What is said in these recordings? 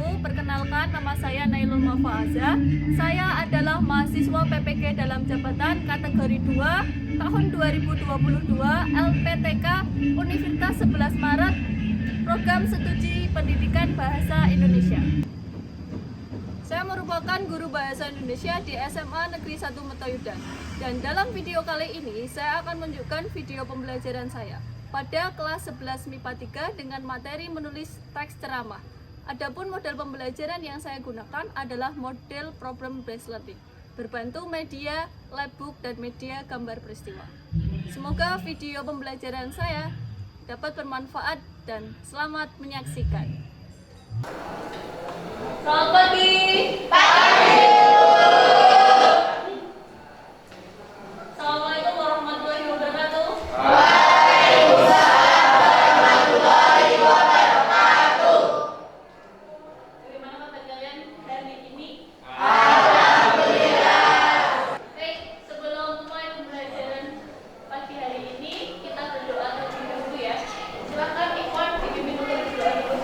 wabarakatuh. Perkenalkan, nama saya Nailul Mafaaza. Saya adalah mahasiswa PPG dalam jabatan kategori 2 tahun 2022 LPTK Universitas 11 Maret Program Studi Pendidikan Bahasa Indonesia. Saya merupakan guru bahasa Indonesia di SMA Negeri 1 Metayudan. Dan dalam video kali ini saya akan menunjukkan video pembelajaran saya pada kelas 11 MIPA 3 dengan materi menulis teks ceramah. Adapun model pembelajaran yang saya gunakan adalah model problem based learning, berbantu media labbook dan media gambar peristiwa. Semoga video pembelajaran saya dapat bermanfaat dan selamat menyaksikan. Selamat pagi. Assalamualaikum warahmatullahi wabarakatuh. Bagaimana kabar kalian hari ini? Baik, sebelum mulai pembelajaran pagi hari ini, kita berdoa terlebih dahulu ya. Silakan Ikhwan dibimbing untuk berdoa dulu.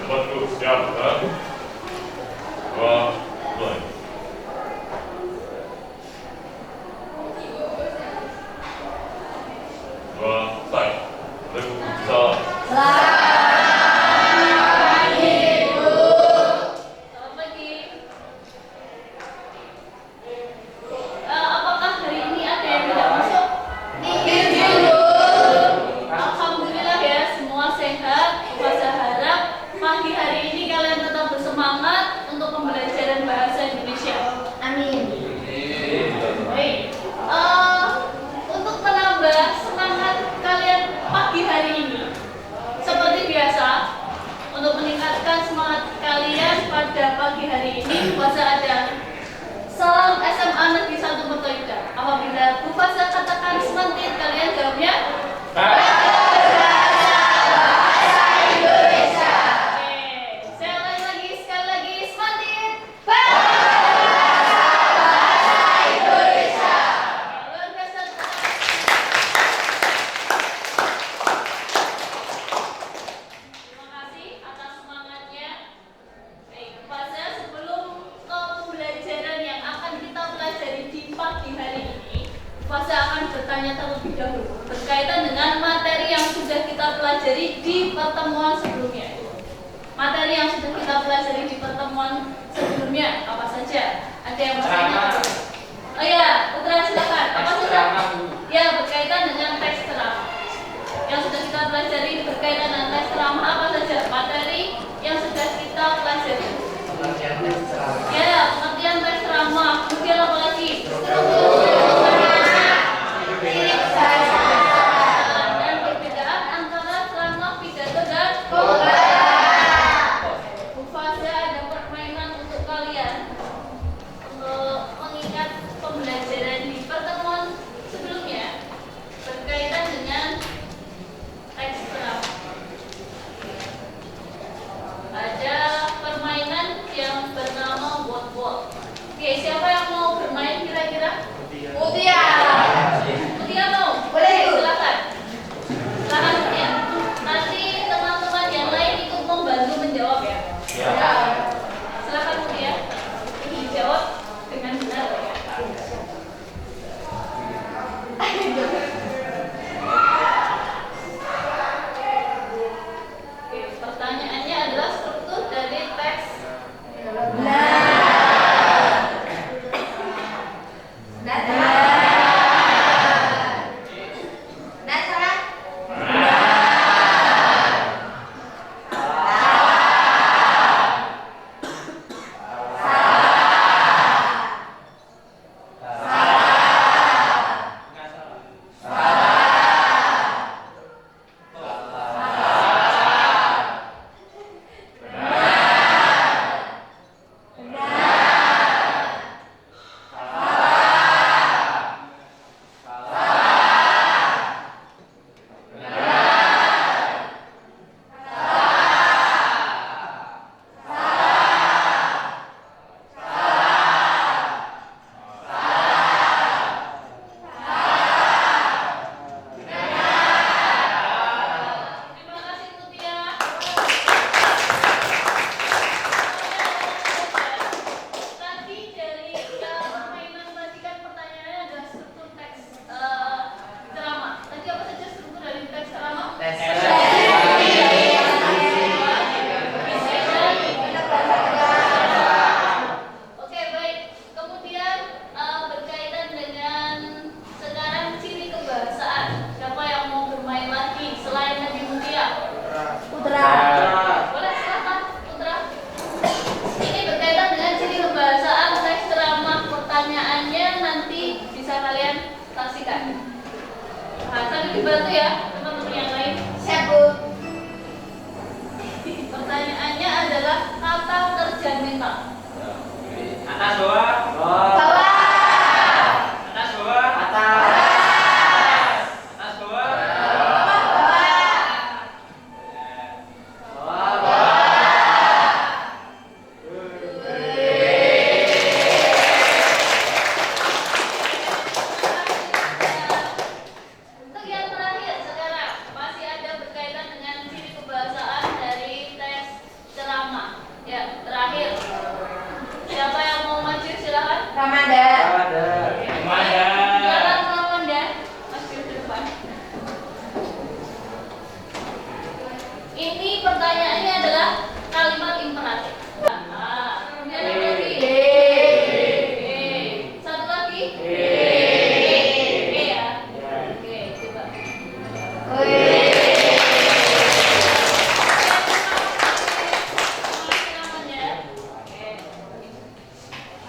Waktu siap, dua, mulai. Dua, start. Waalaikumsalam. Selamat pagi. Apakah hari ini ada yang tidak masuk? Alhamdulillah ya, semua sehat. Saya harap pagi hari ini kalian tetap bersemangat untuk pembelajaran bahasa Indonesia. Amin. Baik. Untuk menambah semangat kalian pagi hari ini, seperti biasa, untuk meningkatkan semangat kalian pada pagi hari ini, Faza ada salam SMA Negeri 1 Metayudan. Apabila Bu Faza katakan sementit, kalian jawabnya Oke, saya ulangi lagi, sekali lagi, sementit. Luar biasa. Terima kasih atas semangatnya. Baik, Faza, sebelum ke pembelajaran yang akan kita pelajari di pagi hari ini, Faza akan bertanya terlebih dahulu berkaitan dengan materi yang sudah kita pelajari di pertemuan sebelumnya. Materi yang sudah kita pelajari di pertemuan sebelumnya apa saja? Ada yang mau tanya? Oh ya, Putra silakan. Apa saja? Ya, berkaitan dengan teks ceramah. Yang sudah kita pelajari berkaitan dengan teks ceramah apa saja? Materi yang sudah kita pelajari. Ya, pengertian teks ceramah. Kemudian apa lagi? Dan perbedaan antara ceramah, pidato dan Bu Faza, ada permainan untuk kalian untuk mengingat pembelajaran di pertemuan sebelumnya berkaitan dengan teks ceramah. dibantu ya teman-teman yang lain. Siap, Bu. Pertanyaannya adalah kata kerja mental. Atas bawah. Bawah. Atas bawah. Atas. Atas bawah. Untuk yang terakhir sekarang masih ada berkaitan dengan ciri kebahasaan dari tes ceramah. Ya, terakhir. Siapa yang mau maju silahkan. Ramada. Jalan Ramanda. Maju ke depan. Ini pertanyaannya adalah kalimat imperatif. Kemudian ada lagi. Satu lagi. Ya. Oke, coba.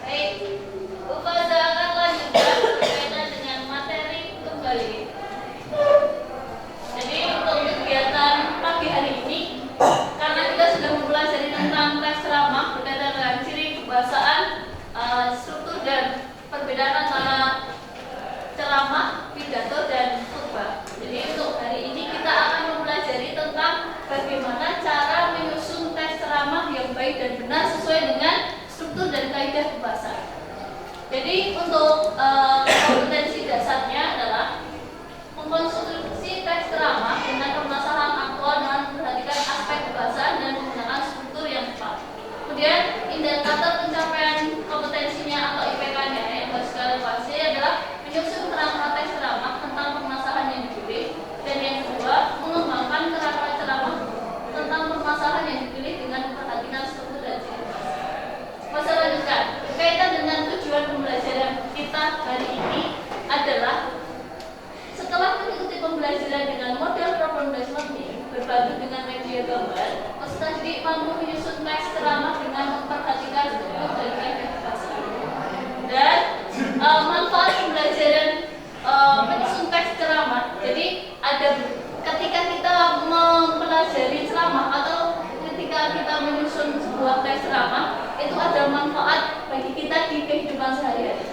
Baik, Ufaza akan lanjutkan berkaitan dengan materi kembali. Jadi untuk kegiatan pagi hari ini, karena kita sudah mempelajari tentang tes ceramah berkaitan dengan ciri kebahasaan, struktur dan perbedaan antara ceramah, pidato dan khutbah. Jadi untuk hari ini kita akan mempelajari tentang bagaimana cara menyusun tes ceramah yang baik dan benar sesuai dengan struktur dan kaidah bahasa. Jadi untuk kompetensi dasarnya adalah mengkonstruksi teks ceramah dengan permasalahan aktual dengan memperhatikan aspek kebahasaan dan menggunakan struktur yang tepat. Kemudian indikator pencapaian kompetensinya atau IPK-nya yang harus kalian pahami adalah menyusun kerangka teks ceramah tentang permasalahan yang dipilih, dan yang kedua mengembangkan kerangka ceramah tentang permasalahan yang dipilih dengan memperhatikan struktur dan ciri bahasa. Masa lanjutkan berkaitan dengan tujuan pembelajaran kita hari ini adalah setelah mengikuti pembelajaran dengan model problem based learning berbantu dengan media gambar, peserta didik mampu menyusun teks ceramah dengan memperhatikan struktur dan kaidah bahasa. Dan manfaat pembelajaran menyusun teks ceramah. Jadi ada ketika kita mempelajari ceramah atau ketika kita menyusun sebuah teks ceramah, itu ada manfaat bagi kita di kehidupan sehari-hari.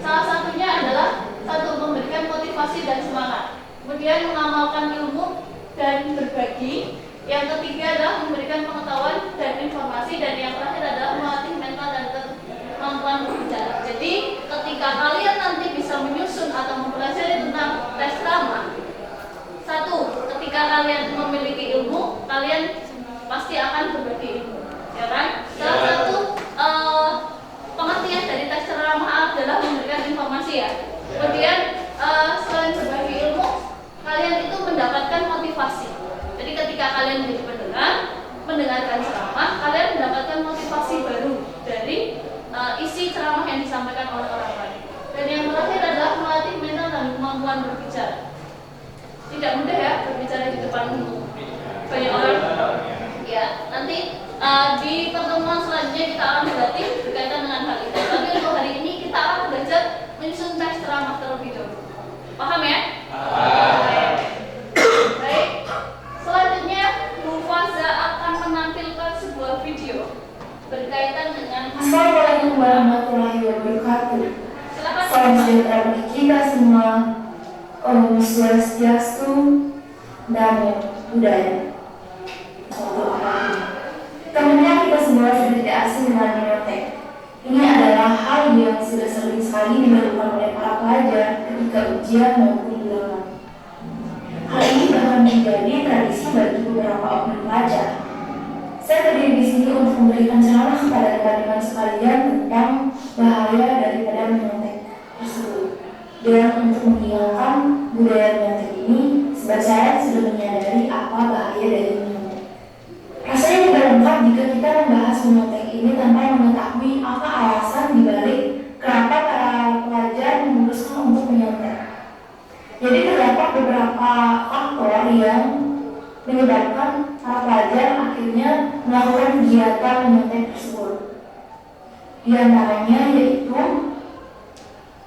Salah satunya adalah satu, memberikan motivasi dan semangat, kemudian mengamalkan ilmu dan berbagi. Yang ketiga adalah memberikan pengetahuan dan informasi, dan yang terakhir adalah melatih mental dan kemampuan berbicara. Jadi ketika kalian nanti bisa menyusun atau mempelajari tentang tes ceramah, satu, ketika kalian memiliki ilmu, kalian pasti akan berbagi ilmu, ya kan? Salah satu pengertian dari tes ceramah adalah memberikan informasi ya. Kemudian selain berbagi ilmu, kalian itu mendapatkan motivasi. Jadi ketika kalian menjadi pendengar, mendengarkan ceramah, kalian mendapatkan motivasi baru dari isi ceramah yang disampaikan oleh orang lain. Dan yang terakhir adalah melatih mental dan kemampuan berbicara. Tidak mudah ya berbicara di depan banyak orang. Ya, nanti di pertemuan selanjutnya kita akan berlatih berkaitan dengan hal itu. Tapi untuk hari ini kita akan belajar menyusun teks ceramah terlebih dahulu. Paham ya? Baik. Selanjutnya Bu Faza akan menampilkan sebuah video berkaitan dengan Assalamualaikum warahmatullahi wabarakatuh. silakan. Salam sejahtera bagi kita semua. Om Swastiastu, Namo Buddhaya. Temannya kita semua sudah tidak asing dengan menotek. Ini adalah hal yang sudah sering sekali dilakukan oleh para pelajar ketika ujian maupun ulangan. Hal ini bahkan menjadi tradisi bagi beberapa oknum pelajar. Saya berdiri di sini untuk memberikan ceramah kepada rekan-rekan sekalian tentang bahaya daripada menyontek tersebut. Dan untuk menghilangkan budaya menyontek ini, sebab saya sudah menyadari apa bahaya dari menyontek. Rasanya tidak lengkap jika kita membahas menyontek ini tanpa mengetahui apa alasan dibalik kenapa para pelajar memutuskan untuk menyontek. Jadi terdapat beberapa faktor yang menyebabkan para pelajar akhirnya melakukan kegiatan menyontek tersebut. Di antaranya yaitu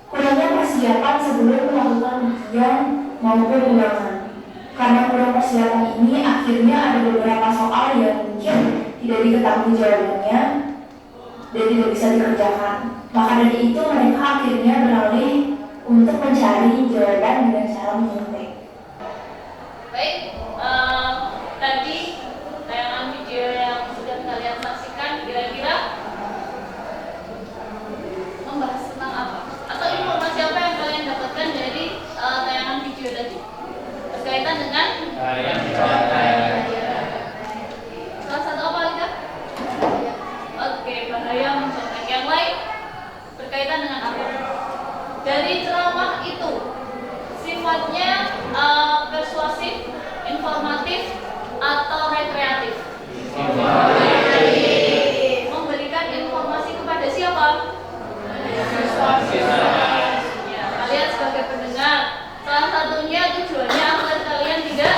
kurangnya persiapan sebelum melakukan ujian maupun ulangan. Karena kurang persiapan ini, akhirnya ada beberapa soal yang mungkin tidak diketahui jawabannya dan tidak bisa dikerjakan. Maka dari itu mereka akhirnya beralih untuk mencari jawaban dengan cara menyontek. Baik, tadi tayangan video yang sudah kalian saksikan kira-kira membahas tentang apa? Atau informasi apa yang kalian dapatkan dari tayangan video tadi? Berkaitan dengan salah satu apa Lika? Oke, bahaya mencontek. Yang lain berkaitan dengan apa? Dari ceramah itu sifatnya persuasif, informatif, atau rekreatif? Memberikan informasi kepada siapa? Ya, kalian sebagai pendengar. Salah satunya tujuannya agar kalian tidak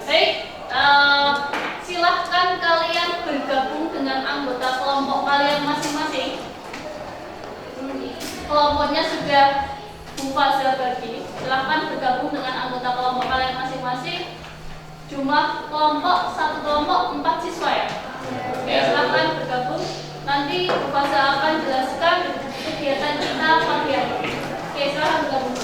baik. Silahkan kalian bergabung dengan anggota kelompok kalian masing-masing. Kelompoknya sudah Bu Faza bagi. Silahkan bergabung dengan anggota kelompok kalian masing-masing. Jumlah kelompok, satu kelompok 4 siswa ya. Oke, silahkan bergabung. Nanti Bu Faza akan jelaskan kegiatan kita pagi hari. Oke, silahkan bergabung.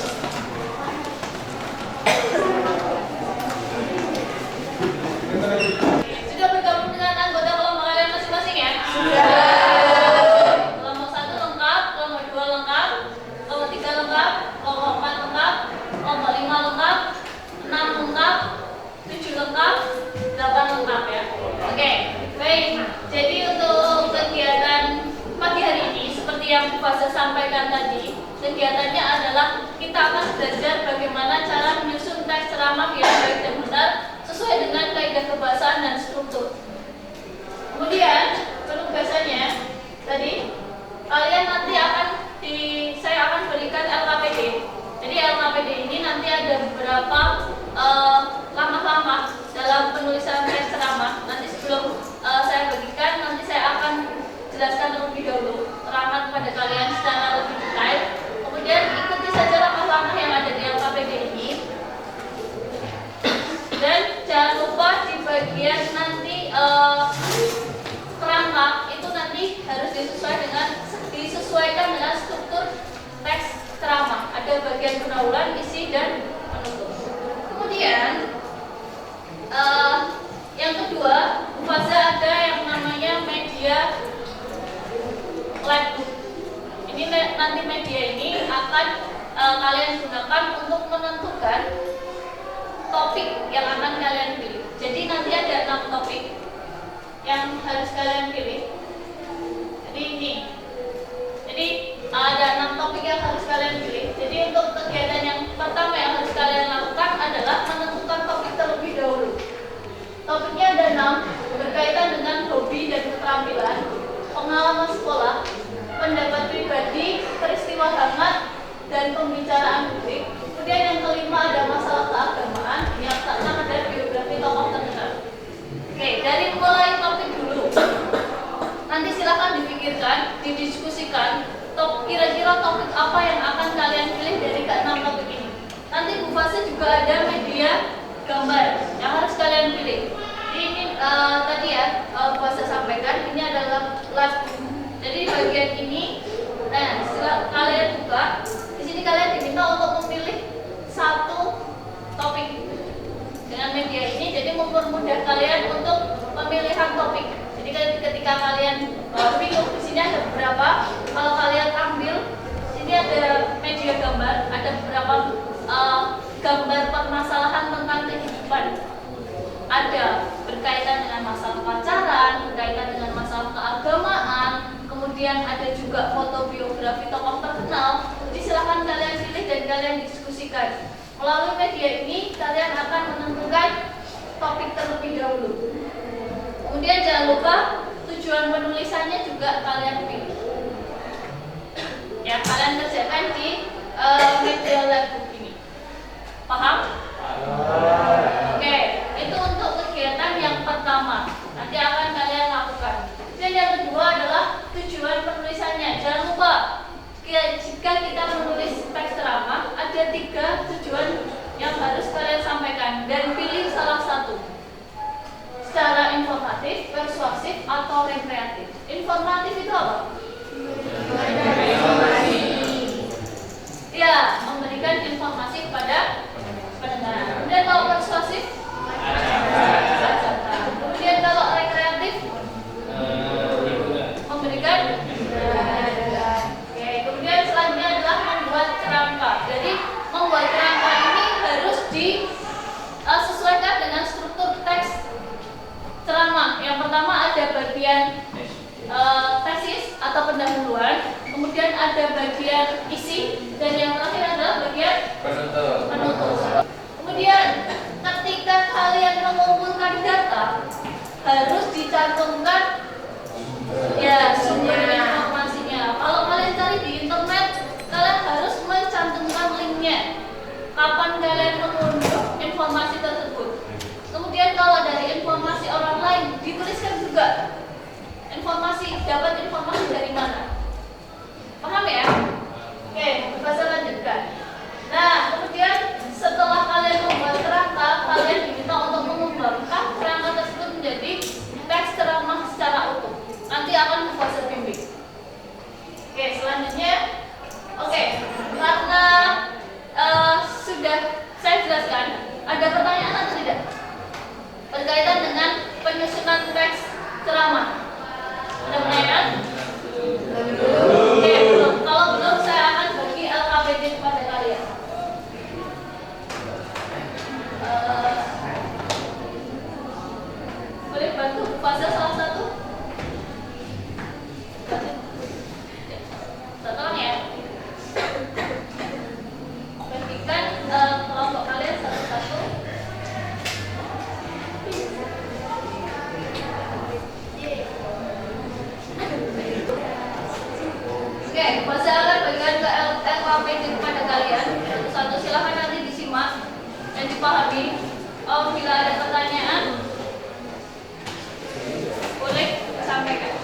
Sudah bergabung dengan anggota kelompok kalian masing-masing ya? Sudah. Kelompok 1 lengkap, kelompok 2 lengkap, kelompok 3 lengkap, kelompok 4 lengkap, kelompok 5 lengkap, 6 lengkap, 7 lengkap, 8 lengkap ya. Oke, baik. Jadi untuk kegiatan pagi hari ini seperti yang Bu Faza sampaikan tadi, kegiatannya adalah kita akan belajar bagaimana cara menyusun teks ceramah yang baik dan benar sesuai dengan kaidah kebahasaan dan struktur. Kemudian penugasannya tadi kalian nanti saya akan berikan LKPD. Jadi LKPD ini nanti ada beberapa langkah-langkah dalam penulisan teks ceramah. Nanti sebelum saya bagikan, nanti saya akan jelaskan terlebih dahulu, terangkan kepada kalian secara lebih detail. Kemudian ikuti saja langkah-langkah yang ada di LKPD ini. Dan jangan lupa di bagian nanti kerangka itu nanti harus disesuaikan dengan struktur teks ceramah. Ada bagian pendahuluan, isi, dan penutup. Kemudian yang kedua, Bu Faza ada yang namanya media labbook. Ini nanti media ini akan kalian gunakan untuk menentukan topik yang akan kalian pilih. Jadi nanti ada 6 topik yang harus kalian pilih. Jadi ini. Jadi ada 6 topik yang harus kalian pilih. Jadi untuk kegiatan yang pertama yang harus kalian lakukan adalah menentukan topik terlebih dahulu. Topiknya ada 6, berkaitan dengan hobi dan keterampilan, pengalaman sekolah, pendapat pribadi, peristiwa hangat, dan pembicaraan publik. Kemudian yang kelima ada masalah keagamaan, yang keenam ada biografi tokoh terkenal. Oke, dari mulai topik dulu. Nanti silakan dipikirkan, didiskusikan, kira-kira topik apa yang akan kalian pilih dari ke-6 topik ini. Nanti Bu Faza juga ada media gambar yang harus kalian pilih. Jadi ini tadi ya Bu Faza sampaikan, ini adalah labbook. Jadi bagian ini, nah setelah kalian buka, di sini kalian diminta untuk memilih satu topik dengan media ini. Jadi mempermudah kalian untuk pemilihan topik. Jadi ketika kalian bingung, di sini ada beberapa. Kalau kalian ambil, sini ada media gambar, ada beberapa gambar permasalahan tentang kehidupan. Ada berkaitan dengan masalah pacaran, berkaitan dengan masalah keagamaan. Kemudian ada juga foto biografi tokoh terkenal. Jadi silahkan kalian pilih dan kalian diskusikan. Melalui media ini kalian akan menentukan topik terlebih dahulu. Kemudian jangan lupa tujuan penulisannya juga kalian pilih. Ya, kalian kerjakan di media labbook ini. Paham? Oke, itu untuk kegiatan yang pertama. Nanti akan kalian lakukan. Dan yang kedua adalah tujuan penulisannya. Jangan lupa, jika kita menulis dan pilih salah satu. Secara informatif, persuasif, atau rekreatif. Informatif itu apa? Ya, memberikan informasi kepada pendengar. Kemudian kalau persuasif, ajakan. Kemudian kalau rekreatif, memberikan. Oke, kemudian selanjutnya adalah membuat kerangka. Jadi membuat kerangka ini harus disesuaikan dengan struktur teks ceramah. Yang pertama ada bagian tesis atau pendahuluan, kemudian ada bagian isi, dan yang terakhir adalah bagian penutup. Kemudian ketika kalian mengumpulkan data, harus dicantumkan ya sumber informasinya. Kalau kalian cari di internet, kalian harus mencantumkan linknya. Kapan kalian mengunduh informasi tersebut. Kemudian kalau dari informasi orang lain, dituliskan juga dapat informasi dari mana. Paham ya? Oke, bisa lanjutkan. Nah, kemudian setelah kalian membuat kerangka, kalian diminta untuk mengembangkan kerangka tersebut menjadi teks ceramah secara utuh. Nanti akan membuat bimbing. Oke, selanjutnya, karena sudah saya jelaskan, ada pertanyaan atau tidak berkaitan dengan penyusunan teks ceramah? Ada pertanyaan? Oke, belum. Kalau belum, saya akan bagi LKPD kepada kalian. Boleh bantu fase salah satu? Tolong ya. Bagikan kelompok kalian satu-satu. Oke, saya akan bagikan ke LKPD kepada kalian. Satu-satu silahkan nanti disimak dan dipahami. Bila ada pertanyaan, boleh sampaikan.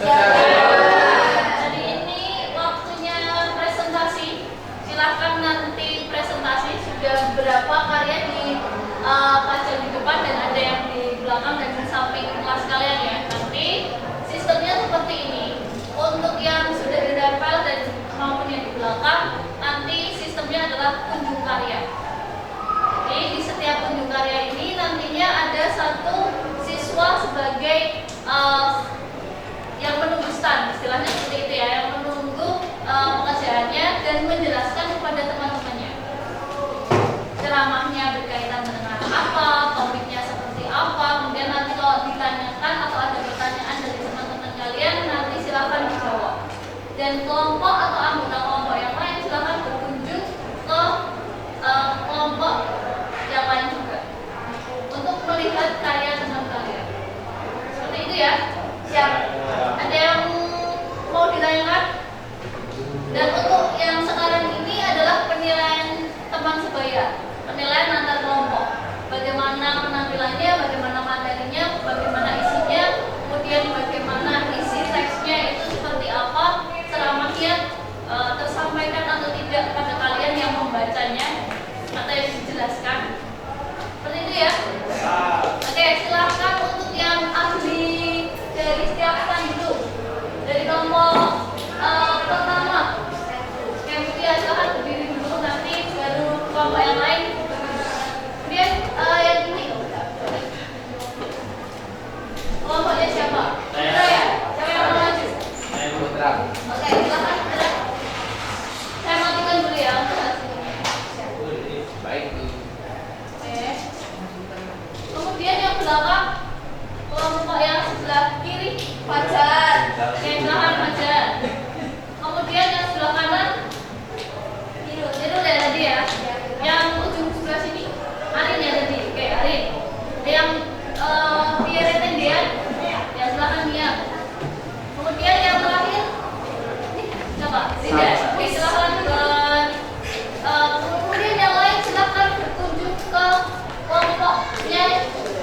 Jadi ini waktunya presentasi. Silahkan nanti presentasi sudah berapa karya di pajak di depan dan ada yang di belakang dan di samping kelas kalian ya. Nanti sistemnya seperti ini. Untuk yang sudah dirempel dan maupun yang di belakang, nanti sistemnya adalah kunjung karya. Jadi di setiap kunjung karya ini nantinya ada satu siswa sebagai yang menunggu stand, istilahnya seperti itu ya, yang menunggu pengerjaannya dan menjelaskan kepada teman-temannya ceramahnya berkaitan dengan apa, topiknya seperti apa, kemudian nanti kalau ditanyakan atau ada pertanyaan dari teman-teman kalian nanti silakan dijawab. Dan kelompok atau anggota kelompok yang lain silakan berkunjung ke kelompok yang lain juga untuk melihat karya teman kalian. Seperti itu ya. Siap. Ada yang mau ditanyakan? Dan untuk yang sekarang ini adalah penilaian teman sebaya, penilaian antar kelompok. Bagaimana penampilannya, bagaimana materinya, bagaimana isinya, kemudian bagaimana isi teksnya itu seperti apa, ceramahnya tersampaikan atau tidak kepada kalian yang membacanya atau yang dijelaskan. Seperti itu ya. Oke, silahkan untuk yang ahli dari setiap stand dulu. Dari kelompok pertama. Kemudian silahkan berdiri dulu, nanti baru kelompok yang lain. Kemudian yang ini. Kelompoknya siapa? Putra ya? Siapa yang mau maju? Saya Putra. Oke, silahkan Putra. Saya matikan dulu ya untuk hasilnya. Baik. Oke. Kemudian yang belakang, kelompok yang sebelah kiri Fajar, yang belakang Fajar. Kemudian yang sebelah kanan Nirul ya tadi ya. Yang ujung sebelah sini Arin ya tadi. Oke, Arin. Yang Pierre Tendian, yang sebelah kanan Mia. Kemudian yang terakhir siapa? Rida. Oke, silahkan kemudian yang lain silahkan berkunjung ke kelompoknya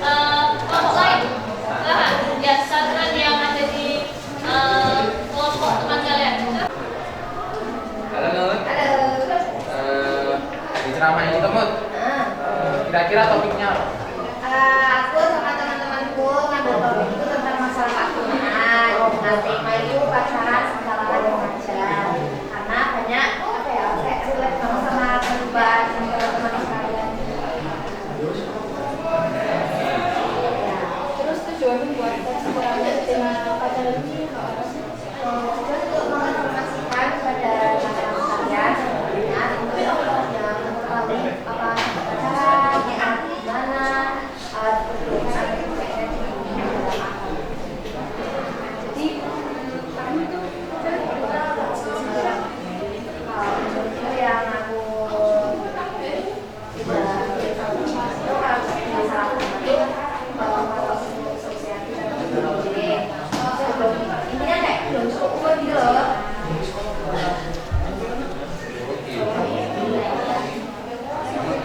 kelompok lain. Silahkan ya, sasaran yang ada di kelompok teman kalian. Halo Nur. Di ceramah ini Mut. Kira-kira topiknya apa? Aku sama teman-temanku ngambil topik itu tentang masalah pasangan. Nah, tema itu pacaran secara remaja. Karena banyak apa ya, kayak relate banget sama kehidupan teman-teman sekalian. Ya, terus tujuan buat tes tema pacaran ini apa sih? Tujuan untuk menginformasikan kepada teman-teman sekalian sebenarnya untuk yang mengetahui apa pacaran, gimana, perbedaan kayak gini dalam apa. Jadi kami tuh menurutku yang aku tidak itu kalau masalah itu kalau sosial kita jadi sebelum intinya kayak belum cukup umur gitu loh.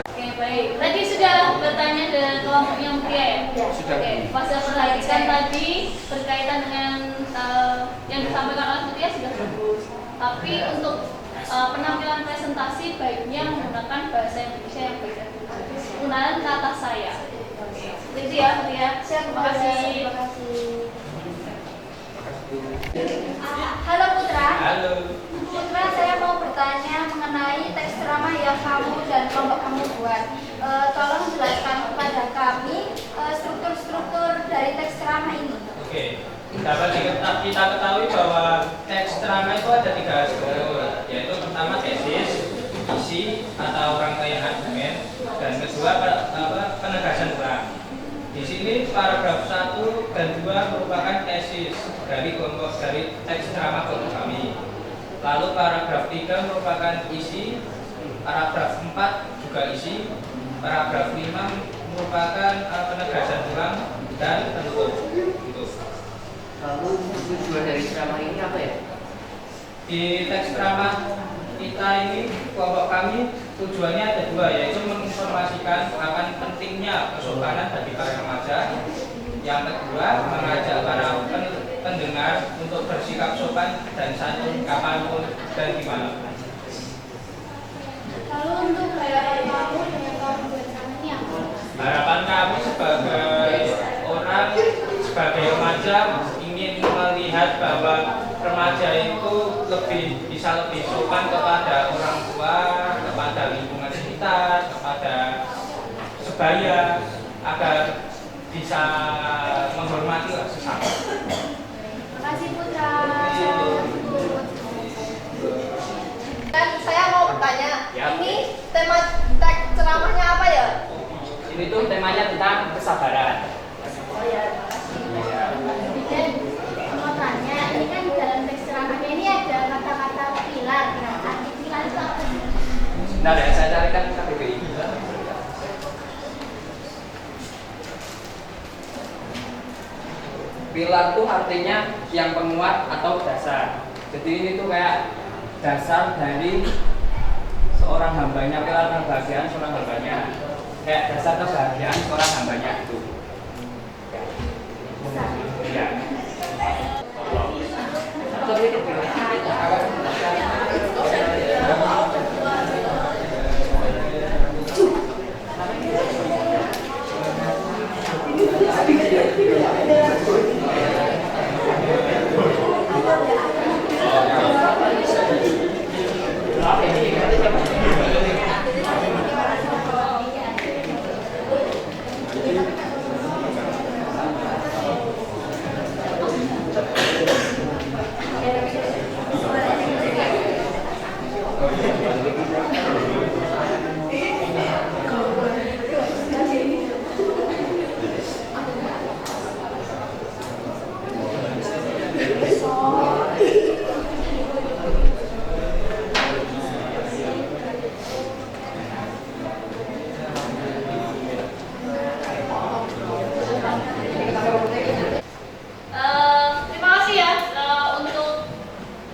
Oke, baik. Tadi sudah bertanya ke kelompok yang pria ya? Sudah. Oke, pas saya perhatikan tadi berkaitan dengan yang disampaikan oleh Mutia sudah bagus. Tapi untuk penampilan presentasi baiknya menggunakan bahasa Indonesia yang baik dan benar. Penggunaan kata saya. Oke, seperti itu ya Mutia. Terima kasih. Terima kasih. Halo Putra. Halo. Putra, saya mau bertanya mengenai teks ceramah yang kamu dan kelompok kamu buat. Tolong jelaskan kepada kami struktur-struktur dari teks ceramah ini. Oke. Dapat kita ketahui bahwa teks ceramah itu ada 3 struktur, yaitu pertama tesis, isi atau rangkaian argumen, dan kedua penegasan ulang. Di sini paragraf 1 dan 2 merupakan tesis dari teks ceramah kelompok kami. Lalu paragraf 3 merupakan isi, paragraf 4 juga isi, paragraf 5 merupakan penegasan ulang dan penutup. Gitu. Lalu tujuan dari ceramah ini apa ya? Di teks ceramah kita ini, kelompok kami, tujuannya ada 2, yaitu menginformasikan akan pentingnya kesopanan bagi para remaja. Yang kedua, mengajak para pendengar untuk bersikap sopan dan santun kapanpun dan dimanapun. Lalu untuk harapan kamu dengan kaum bersama ini apa? Harapan kami sebagai orang, sebagai remaja ingin melihat bahwa remaja itu bisa lebih sopan kepada orang tua, kepada lingkungan sekitar, kepada sebaya, agar bisa menghormati sesama. Terima kasih Putra. Dan saya mau bertanya, Ya. ini tema teks ceramahnya apa ya? Ini tuh temanya tentang kesabaran. Oh ya, terima kasih. Dan mau tanya, ini kan dalam teks ceramahnya ini ada kata-kata pilar. Nah, arti pilar itu apa? Sebentar ya, saya carikan KBBI. Pilar tuh artinya yang penguat atau dasar. Jadi ini tuh kayak dasar dari seorang hambanya, pilar kebahagiaan seorang hambanya. Kayak dasar kebahagiaan seorang hambanya itu. Ya. Terima kasih ya untuk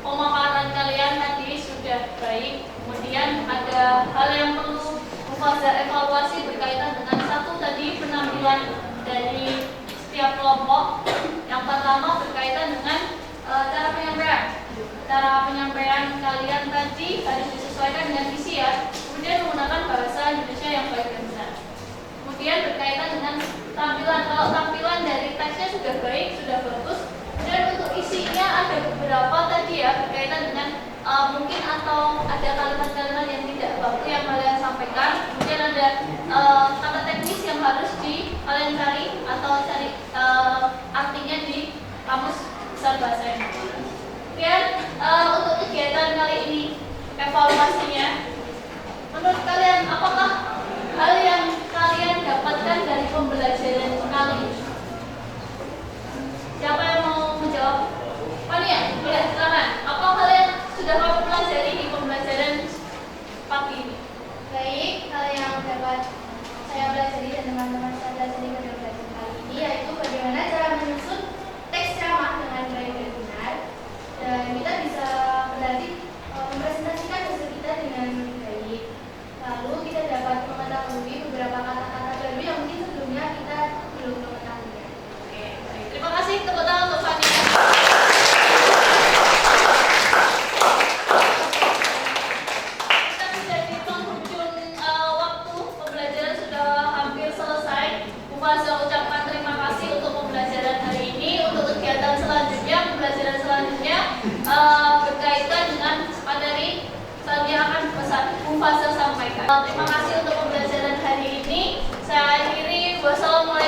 pemaparan kalian tadi sudah baik. Kemudian ada hal yang perlu Mufaza evaluasi berkaitan dengan satu tadi penampilan dari setiap kelompok. Yang pertama berkaitan dengan cara penyampaian. Cara penyampaian kalian tadi harus disesuaikan dengan visi ya. Kemudian menggunakan bahasa Indonesia yang baik dan benar. Kemudian berkaitan dengan tampilan. Kalau tampilan dari teksnya sudah baik, sudah bagus. Dan untuk isinya ada beberapa tadi ya berkaitan dengan mungkin atau ada kalimat-kalimat yang tidak baku yang kalian sampaikan. Kemudian ada kata teknis yang harus kalian cari atau cari artinya di kamus besar bahasa Indonesia. Kemudian untuk kegiatan kali ini evaluasinya, menurut kalian apakah hal yang kalian dapatkan dari pembelajaran kali ini? Siapa yang mau menjawab? Fania, ya silakan. Apa hal yang sudah kamu pelajari di pembelajaran pagi ini? Baik, hal yang dapat saya pelajari dan teman-teman saya pelajari pada pelajaran kali ini yaitu bagaimana cara menyusun teks ceramah dengan baik dan benar, dan kita bisa berarti mempresentasikan hasil kita dengan baik. Lalu kita dapat mengetahui beberapa kata-kata baru yang mungkin sebelumnya kita belum mengetahuinya. Oke, baik. Terima kasih. Tepuk tangan untuk Fania. Kita sudah di penghujung waktu pembelajaran sudah hampir selesai. Mufaza ucapkan terima kasih untuk pembelajaran hari ini. Untuk kegiatan selanjutnya, pembelajaran selanjutnya berkaitan dengan materi selanjutnya akan Mufaza sampaikan. Terima kasih untuk pembelajaran hari ini. Saya akhiri. Wassalamualaikum.